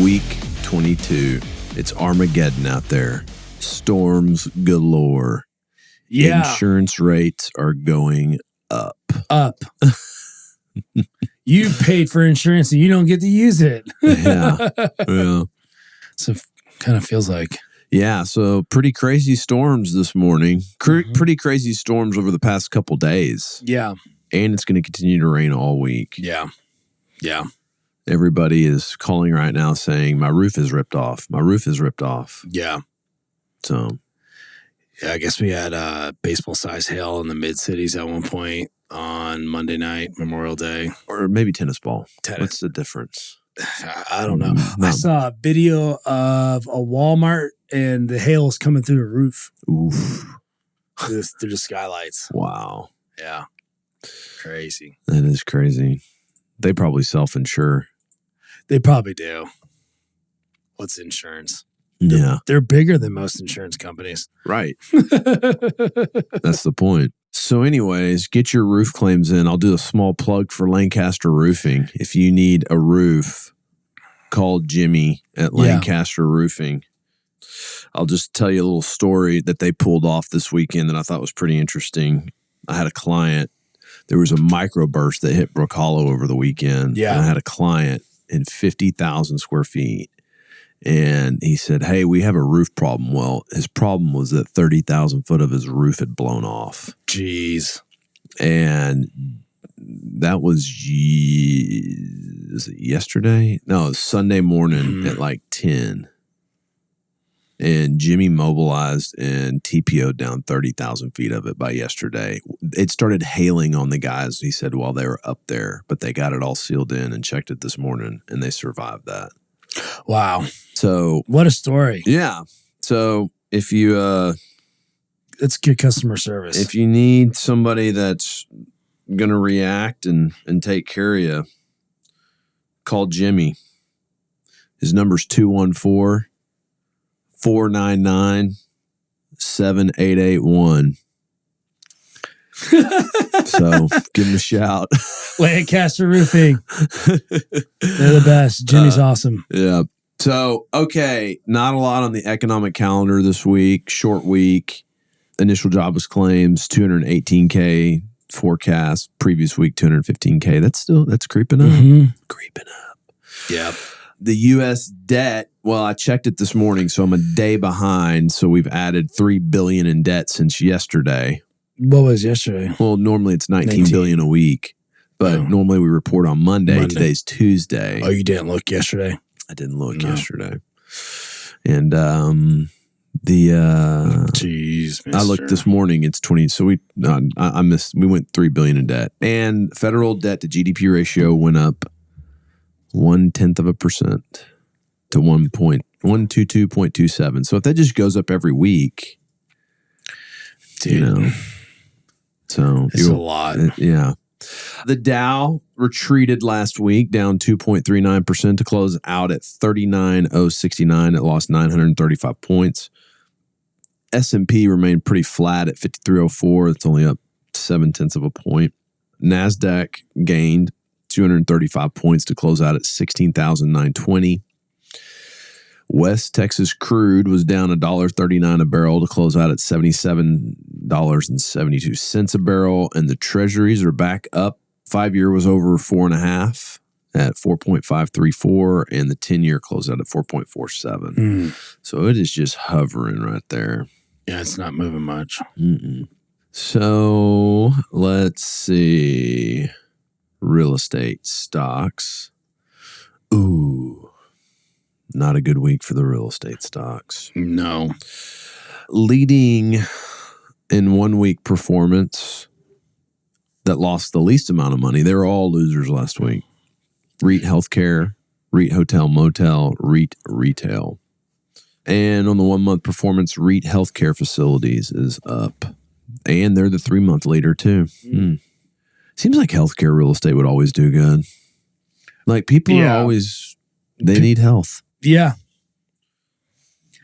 Week 22. It's Armageddon out there. Storms galore. Yeah. Insurance rates are going up. You paid for insurance and you don't get to use it. Yeah. So kind of feels like. Yeah. So pretty crazy storms this morning. Pretty crazy storms over the past couple days. Yeah. And it's going to continue to rain all week. Yeah. Yeah. Everybody is calling right now saying, my roof is ripped off. My roof is ripped off. Yeah. So. Yeah, I guess we had baseball-sized hail in the mid-cities at one point on Monday night, Memorial Day. Or maybe tennis ball. Tennis. What's the difference? I don't know. I saw a video of a Walmart and the hail is coming through the roof. Oof. Through the skylights. Wow. Yeah. Crazy. That is crazy. They probably self-insure. They probably do. What's insurance? They're bigger than most insurance companies. Right. That's the point. So anyways, get your roof claims in. I'll do a small plug for Lancaster Roofing. If you need a roof, call Jimmy at Lancaster Roofing. I'll just tell you a little story that they pulled off this weekend that I thought was pretty interesting. I had a client. There was a microburst that hit Brook Hollow over the weekend. Yeah. And I had a client in 50,000 square feet. And he said, hey, we have a roof problem. Well, his problem was that 30,000 foot of his roof had blown off. Jeez. And that was yesterday? No, it was Sunday morning at like 10. And Jimmy mobilized and TPO'd down 30,000 feet of it by yesterday. It started hailing on the guys, he said, while they were up there. But they got it all sealed in and checked it this morning, and they survived that. Wow. So what a story. Yeah. So if you it's good customer service. If you need somebody that's gonna react and take care of you, call Jimmy. His number's 214-499-7881. So give him a shout. Lancaster Roofing. They're the best. Jimmy's awesome. Yeah. So, okay, not a lot on the economic calendar this week. Short week. Initial jobless claims, 218K forecast. Previous week, 215K. That's creeping up. Creeping up. Yeah. The U.S. debt, well, I checked it this morning, so I'm a day behind. So we've added $3 billion in debt since yesterday. What was yesterday? Well, normally it's 19 billion a week, but normally we report on Monday. Today's Tuesday. Oh, you didn't look yesterday? I didn't look yesterday. And jeez, mister. I looked this morning, it's 20. So we went 3 billion in debt. And federal debt to GDP ratio went up 0.1% to 122.27. So if that just goes up every week, dude, so it's a lot. Yeah. The Dow retreated last week, down 2.39% to close out at 39,069. It lost 935 points. S&P remained pretty flat at 5,304. It's only up 0.7 of a point. NASDAQ gained 235 points to close out at 16,920. West Texas crude was down $1.39 a barrel to close out at $77.72 a barrel, and the treasuries are back up. 5-year was over 4.5 at 4.534, and the 10-year closed out at 4.47. So it is just hovering right there. Yeah, it's not moving much. So let's see. Real estate stocks. Ooh. Not a good week for the real estate stocks. No. Leading in 1 week performance that lost the least amount of money. They were all losers last week. REIT Healthcare, REIT Hotel Motel, REIT Retail. And on the 1 month performance, REIT Healthcare Facilities is up. And they're the 3 month leader too. Seems like healthcare real estate would always do good. Like people are always, they need health. Yeah.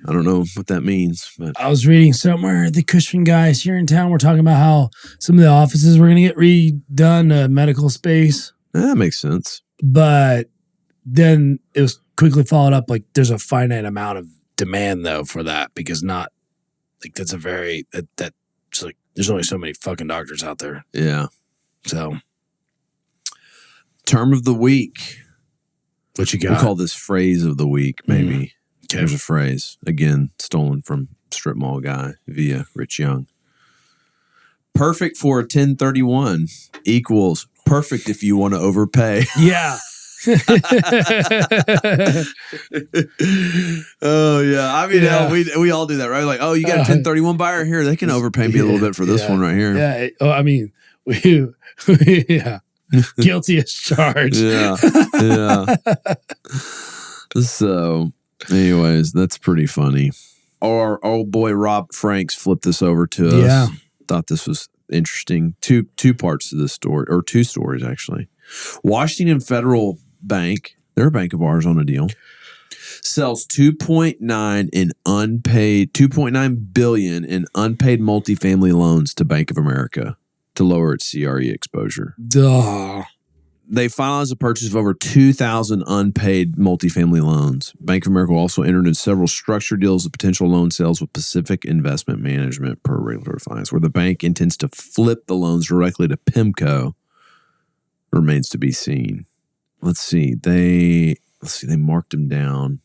I don't know what that means, but I was reading somewhere the Cushman guys here in town were talking about how some of the offices were going to get redone, medical space. that makes sense. But then it was quickly followed up, like, there's a finite amount of demand though for that, because not like that's a very that's like there's only so many fucking doctors out there. Yeah. So term of the week. What you got? We'll call this phrase of the week, maybe. Okay. There's a phrase, again, stolen from Strip Mall Guy via Rich Young. Perfect for a 1031 equals perfect if you want to overpay. Yeah. Oh, yeah. I mean, Yeah. we all do that, right? Like, oh, you got a 1031 buyer here. They can overpay me a little bit for this one right here. Yeah. I mean, yeah. Guilty as charged. Yeah. Yeah. So, anyways, that's pretty funny. Our old boy Rob Franks flipped this over to us. Yeah. Thought this was interesting. Two parts to this story, or two stories actually. Washington Federal Bank, they're a bank of ours on a deal, sells 2.9 billion in unpaid multifamily loans to Bank of America to lower its CRE exposure. Duh. They finalized the purchase of over 2,000 unpaid multifamily loans. Bank of America also entered in several structured deals of potential loan sales with Pacific Investment Management per regulatory filings, where the bank intends to flip the loans directly to PIMCO. Remains to be seen. Let's see. They marked them down.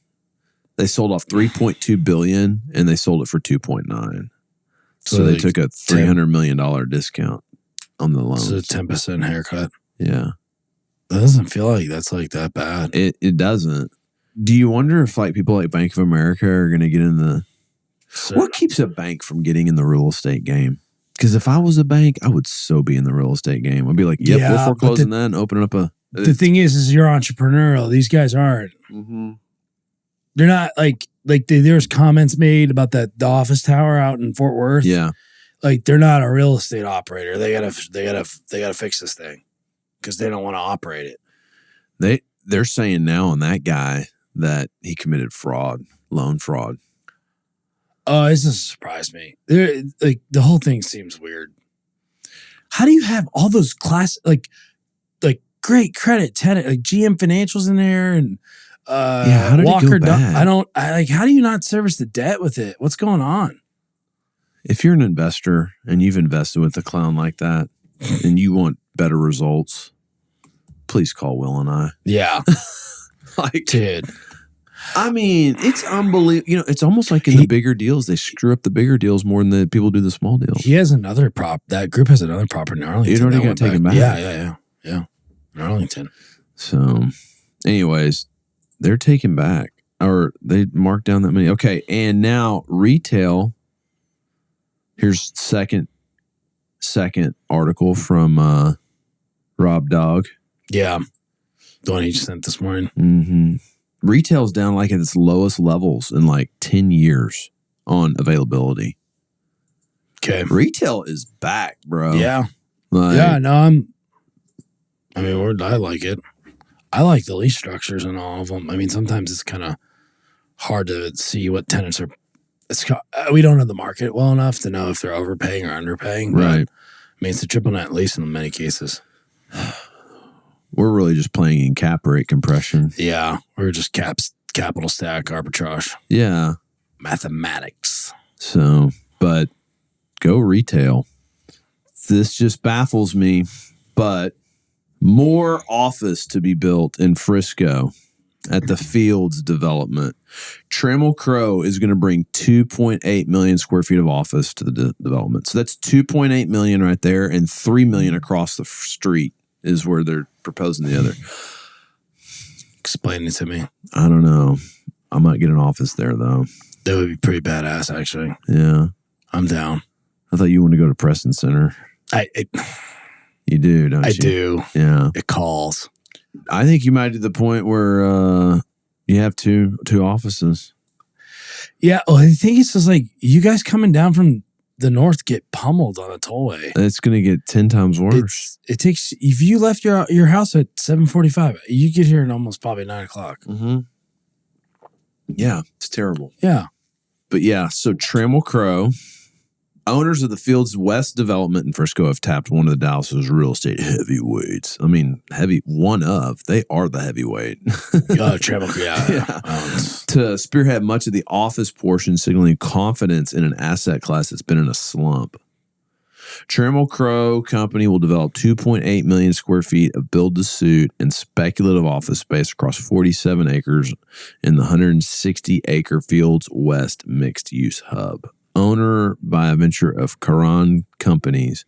They sold off $3.2 billion and they sold it for 2.9. So they took a $300 million discount on the loans. It's a 10% haircut. Yeah. That doesn't feel like that's like that bad. It doesn't. Do you wonder if like people like Bank of America are going to get in the... What keeps a bank from getting in the real estate game? Because if I was a bank, I would so be in the real estate game. I'd be like, yep, we're foreclosing that and opening up a... The thing is you're entrepreneurial. These guys aren't. Mm-hmm. They're not like there's comments made about the office tower out in Fort Worth. Yeah. Like they're not a real estate operator. They gotta fix this thing because they don't want to operate it. They're saying now on that guy that he committed fraud, loan fraud. Oh, this doesn't surprise me. Like the whole thing seems weird. How do you have all those like great credit tenant like GM Financials in there and how did Walker? it go bad? How do you not service the debt with it? What's going on? If you're an investor and you've invested with a clown like that and you want better results, please call Will and I. Yeah. Like, dude. I mean, it's unbelievable. You know, it's almost like in the bigger deals, they screw up the bigger deals more than the people do the small deals. He has another that group has another property in Arlington. It already got taken back. Yeah. In Arlington. So, anyways, they're taken back, or they marked down that many. Okay, and now retail. Here's second article from Rob Dog. Yeah, the one he just sent this morning. Mm-hmm. Retail's down like at its lowest levels in like 10 years on availability. Okay, retail is back, bro. Yeah, like, yeah. No, I like it. I like the lease structures and all of them. I mean, sometimes it's kind of hard to see what tenants are. We don't know the market well enough to know if they're overpaying or underpaying. Right. I mean, it's a triple net lease in many cases. We're really just playing in cap rate compression. Yeah. We're just capital stack arbitrage. Yeah. Mathematics. So, but go retail. This just baffles me, but more office to be built in Frisco at the Fields development. Trammell Crow is going to bring 2.8 million square feet of office to the development. So that's 2.8 million right there, and 3 million across the street is where they're proposing the other. Explain it to me. I don't know. I might get an office there, though. That would be pretty badass, actually. Yeah. I'm down. I thought you wanted to go to Preston Center. You do, don't you? I do. Yeah. It calls. I think you might do the point where you have two offices. Yeah. Well, I think it's just like you guys coming down from the north get pummeled on a tollway. It's going to get 10 times worse. It takes, if you left your house at 7:45, you get here at almost probably 9 o'clock. Mm-hmm. Yeah, it's terrible. Yeah. But yeah, so Trammell Crow, Owners of the Fields West development in Frisco have tapped one of the Dallas's real estate heavyweights. I mean, they are the heavyweight. To spearhead much of the office portion, signaling confidence in an asset class that's been in a slump. Trammell Crow Company will develop 2.8 million square feet of build-to-suit and speculative office space across 47 acres in the 160-acre Fields West mixed-use hub. Owner by a venture of Caron Companies,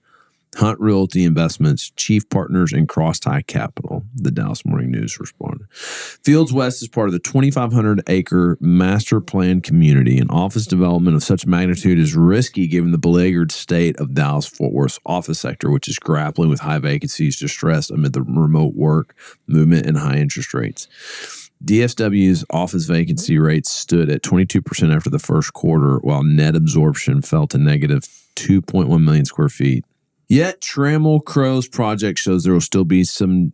Hunt Realty Investments, Chief Partners, and Crosstie Capital, the Dallas Morning News responded. Fields West is part of the 2,500-acre master plan community. An office development of such magnitude is risky given the beleaguered state of Dallas-Fort Worth's office sector, which is grappling with high vacancies, distress amid the remote work movement, and high interest rates. DFW's office vacancy rate stood at 22% after the first quarter, while net absorption fell to negative 2.1 million square feet. Yet Trammell Crow's project shows there will still be some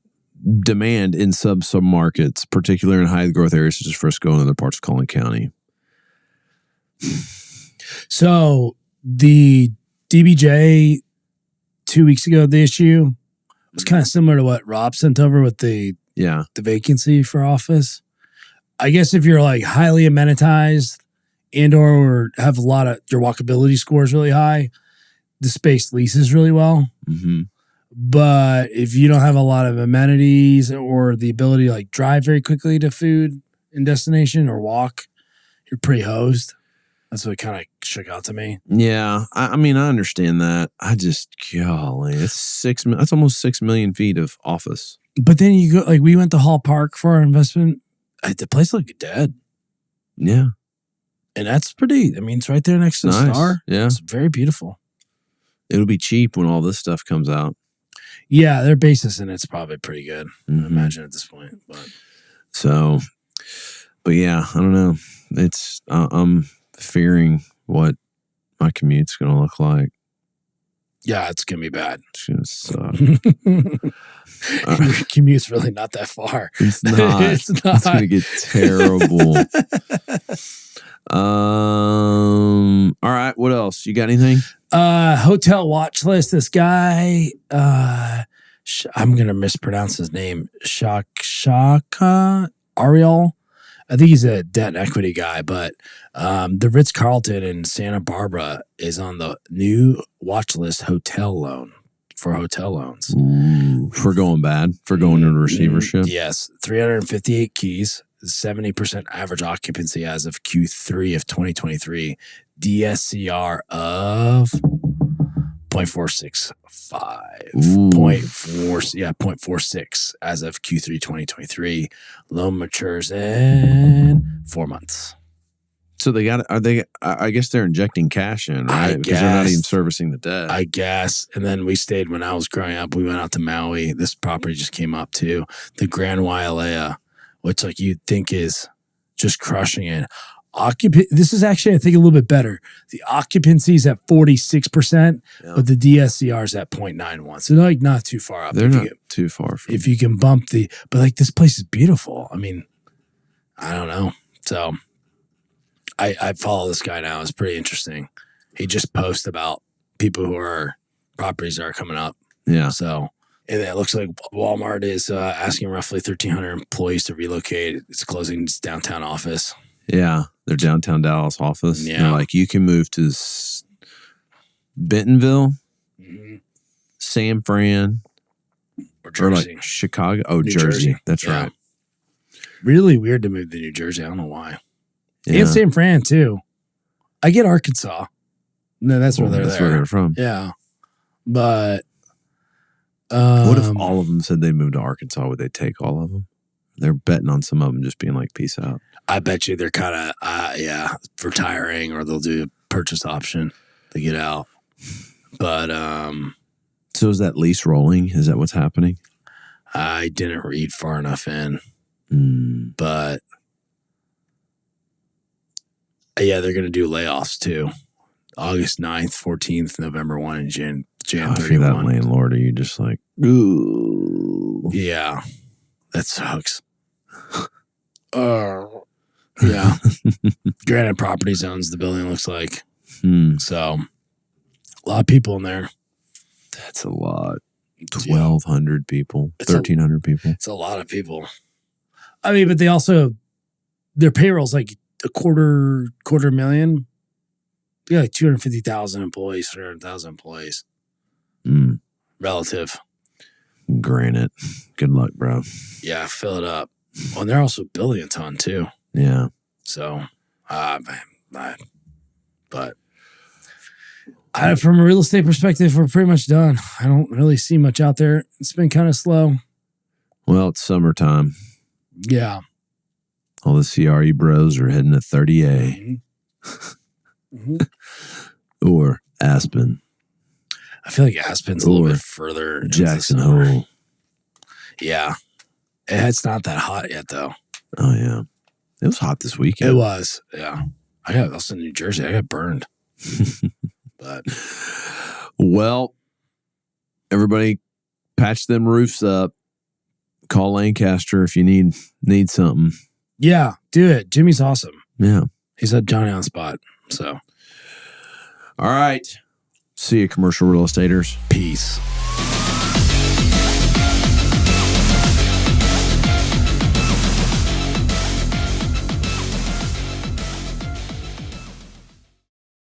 demand in sub-markets, particularly in high-growth areas such as Frisco and other parts of Collin County. So the DBJ 2 weeks ago, the issue was kind of similar to what Rob sent over with the vacancy for office. I guess if you're like highly amenitized and or have a lot of your walkability scores really high, the space leases really well. Mm-hmm. But if you don't have a lot of amenities or the ability to like drive very quickly to food and destination or walk, you're pretty hosed. That's what kind of shook out to me. Yeah, I mean, I understand that. Golly, that's almost 6 million feet of office. But then you go, like, we went to Hall Park for our investment. The place looked dead. Yeah. And that's pretty, I mean, it's right there next to the Star. Yeah. It's very beautiful. It'll be cheap when all this stuff comes out. Yeah, their basis in it's probably pretty good, I imagine, at this point. But yeah, I don't know. I'm fearing what my commute's going to look like. Yeah, it's going to be bad. It's going to suck. Your commute's really not that far. It's not. It's going to get terrible. All right. What else? You got anything? Hotel watch list. This guy, I'm going to mispronounce his name. Shaka Ariel. I think he's a debt and equity guy, but the Ritz-Carlton in Santa Barbara is on the new watch list hotel loan for hotel loans. Ooh, for going bad, for going into receivership. Yes, 358 keys, 70% average occupancy as of Q3 of 2023, DSCR of 0.465. 0.46 as of Q3 2023. Loan matures in 4 months. So I guess they're injecting cash in, right? Because they're not even servicing the debt. I guess. And then we stayed when I was growing up. We went out to Maui. This property just came up too. The Grand Wailea, which like you'd think is just crushing it. This is actually, I think, a little bit better. The occupancy is at 46%, but the DSCR is at 0.91. So they're like not too far up. They're not too far. If you can bump but like this place is beautiful. I mean, I don't know. So I follow this guy now. It's pretty interesting. He just posts about people who are properties that are coming up. Yeah. So, and it looks like Walmart is asking roughly 1,300 employees to relocate. It's closing its downtown office. Yeah, their downtown Dallas office. Yeah. They're like, you can move to Bentonville, San Fran, or Jersey. Or like Chicago. Oh, New Jersey. That's right. Really weird to move to New Jersey. I don't know why. Yeah. And San Fran, too. I get Arkansas. No, that's where That's where they're from. Yeah. But what if all of them said they moved to Arkansas? Would they take all of them? They're betting on some of them just being like, peace out. I bet you they're kind of, retiring, or they'll do a purchase option to get out. But so is that lease rolling? Is that what's happening? I didn't read far enough in. But yeah, they're going to do layoffs too. August 9th, 14th, November 1, and Jan 31. If you're that landlord, are you just like, ooh. Yeah, that sucks. Yeah. Granted Properties owns the building, looks like. So A lot of people in there. That's a lot. 1,200 people, 1,300 people. It's a lot of people. I mean, but they also, their payroll's like a quarter million. They got like 250,000 employees, 300,000 employees. Relative. Granted. Good luck, bro. Yeah, fill it up. Well, and they're also building a ton too. Yeah. So, from a real estate perspective, we're pretty much done. I don't really see much out there. It's been kind of slow. Well, it's summertime. Yeah. All the CRE bros are heading to 30A. Or Aspen. I feel like Aspen's a little bit further. Jackson Hole. Yeah. It's not that hot yet, though. Oh, yeah. It was hot this weekend. It was. Yeah. I was in New Jersey. I got burned. But. Well, everybody patch them roofs up. Call Lancaster if you need something. Yeah, do it. Jimmy's awesome. Yeah. He's at Johnny on spot. So. All right. See you, commercial real estaters. Peace.